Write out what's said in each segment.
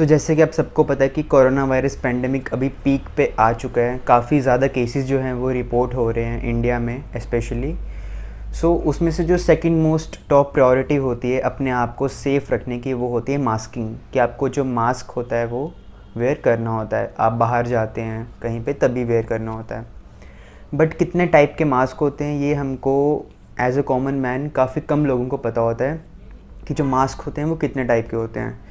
जैसे कि आप सबको पता है कि कोरोना वायरस पेंडेमिक अभी पीक पे आ चुका है। काफ़ी ज़्यादा केसेस जो हैं वो रिपोर्ट हो रहे हैं इंडिया में स्पेशली। उसमें से जो सेकंड मोस्ट टॉप प्रायोरिटी होती है अपने आप को सेफ़ रखने की, वो होती है मास्किंग। कि आपको जो मास्क होता है वो वेयर करना होता है। आप बाहर जाते हैं कहीं पे तभी वेयर करना होता है। बट कितने टाइप के मास्क होते हैं ये हमको एज अ कॉमन मैन काफ़ी कम लोगों को पता होता है कि जो मास्क होते हैं वो कितने टाइप के होते हैं।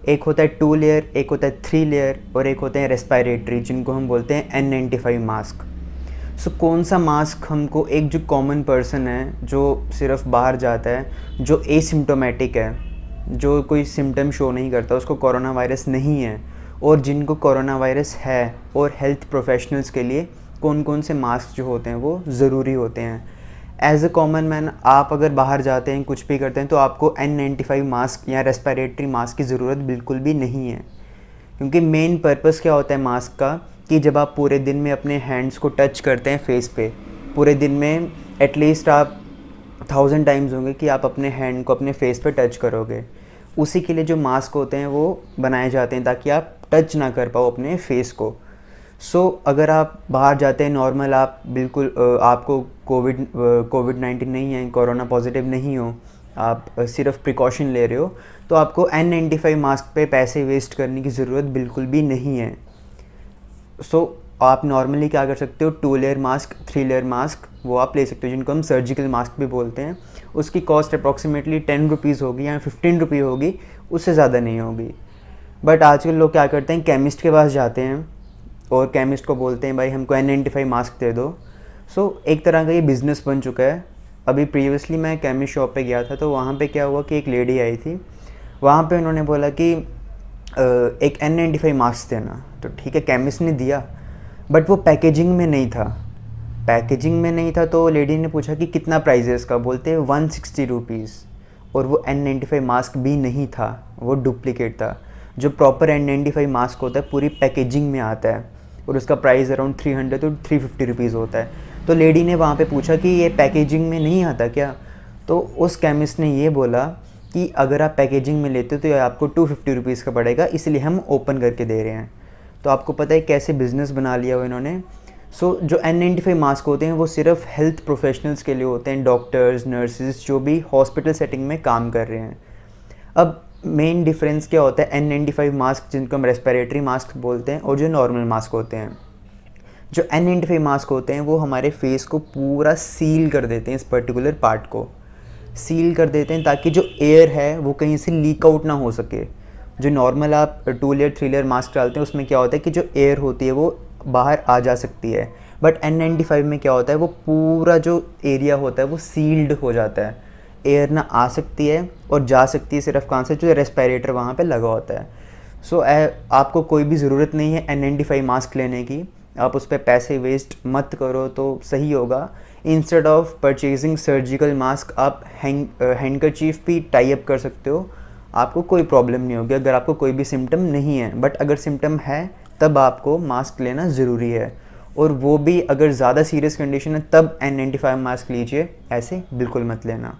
एक होता है 2 लेयर, एक होता है 3 लेयर और एक होते हैं रेस्पिरेटरी, जिनको हम बोलते हैं N95 मास्क। कौन सा मास्क हमको, एक जो कॉमन पर्सन है जो सिर्फ बाहर जाता है, जो एसिम्टोमेटिक है, जो कोई सिम्टम शो नहीं करता, उसको कोरोना वायरस नहीं है, और जिनको कोरोना वायरस है, और हेल्थ प्रोफेशनल्स के लिए कौन कौन से मास्क जो होते हैं वो ज़रूरी होते हैं। एज अ कॉमन मैन आप अगर बाहर जाते हैं कुछ भी करते हैं तो आपको N95 मास्क या रेस्पिरेटरी मास्क की ज़रूरत बिल्कुल भी नहीं है। क्योंकि मेन पर्पस क्या होता है मास्क का, कि जब आप पूरे दिन में अपने हैंड्स को टच करते हैं फेस पे, पूरे दिन में एटलीस्ट आप 1000 टाइम्स होंगे कि आप अपने हैंड को अपने फेस पे टच करोगे। उसी के लिए जो मास्क होते हैं वो बनाए जाते हैं ताकि आप टच ना कर पाओ अपने फेस को। अगर आप बाहर जाते हैं नॉर्मल, आप बिल्कुल आपको कोविड-19 नहीं है, कोरोना पॉजिटिव नहीं हो, आप सिर्फ प्रिकॉशन ले रहे हो, तो आपको N95 मास्क पे पैसे वेस्ट करने की ज़रूरत बिल्कुल भी नहीं है। आप नॉर्मली क्या कर सकते हो, 2 लेयर मास्क, 3 लेयर मास्क वो आप ले सकते हो, जिनको हम सर्जिकल मास्क भी बोलते हैं। उसकी कॉस्ट अप्रॉक्सीमेटली 10 रुपीज़ होगी या 15 रुपये होगी, उससे ज़्यादा नहीं होगी। बट आजकल लोग क्या करते हैं, केमिस्ट के पास जाते हैं और केमिस्ट को बोलते हैं भाई हमको N95 मास्क दे दो। एक तरह का ये बिज़नेस बन चुका है। अभी प्रीवियसली मैं केमिस्ट शॉप पे गया था, तो वहाँ पे क्या हुआ कि एक लेडी आई थी। वहाँ पे उन्होंने बोला कि एक N95 मास्क देना। तो ठीक है, केमिस्ट ने दिया, बट वो पैकेजिंग में नहीं था। पैकेजिंग में नहीं था तो लेडी ने पूछा कि कितना प्राइस है इसका, बोलते हैं 160 रुपीज़। और वो N95 मास्क भी नहीं था, वो डुप्लीकेट था। जो प्रॉपर N95 मास्क होता है पूरी पैकेजिंग में आता है और उसका प्राइस अराउंड 300 to 350 रुपीज़ होता है। तो लेडी ने वहाँ पे पूछा कि ये पैकेजिंग में नहीं आता क्या? तो उस केमिस्ट ने ये बोला कि अगर आप पैकेजिंग में लेते हो तो ये आपको 250 रुपीज़ का पड़ेगा, इसलिए हम ओपन करके दे रहे हैं। तो आपको पता है कैसे बिज़नेस बना लिया हो इन्होंने। जो N95 मास्क होते हैं वो सिर्फ हेल्थ प्रोफेशनल्स के लिए होते हैं, डॉक्टर्स, नर्सेज, जो भी हॉस्पिटल सेटिंग में काम कर रहे हैं। अब मेन डिफरेंस क्या होता है N95 मास्क, जिनको हम रेस्पिरेटरी मास्क बोलते हैं, और जो नॉर्मल मास्क होते हैं। जो N95 मास्क होते हैं वो हमारे फेस को पूरा सील कर देते हैं, इस पर्टिकुलर पार्ट को सील कर देते हैं ताकि जो एयर है वो कहीं से लीक आउट ना हो सके। जो नॉर्मल आप 2 लेयर 3 लेयर मास्क डालते हैं उसमें क्या होता है कि जो एयर होती है वो बाहर आ जा सकती है, बट N95 में क्या होता है, वो पूरा जो एरिया होता है वो सील्ड हो जाता है। एयर ना आ सकती है और जा सकती है सिर्फ कहाँ से, जो रेस्पिरेटर वहाँ पे लगा होता है। आपको कोई भी ज़रूरत नहीं है N95 मास्क लेने की। आप उस पर पैसे वेस्ट मत करो तो सही होगा। Instead of purchasing surgical mask आप हैंडकरचीफ भी टाई अप कर सकते हो, आपको कोई प्रॉब्लम नहीं होगी अगर आपको कोई भी सिम्टम नहीं है। बट अगर सिम्टम है तब आपको मास्क लेना ज़रूरी है, और वो भी अगर ज़्यादा सीरियस कंडीशन है तब N95 मास्क लीजिए, ऐसे बिल्कुल मत लेना।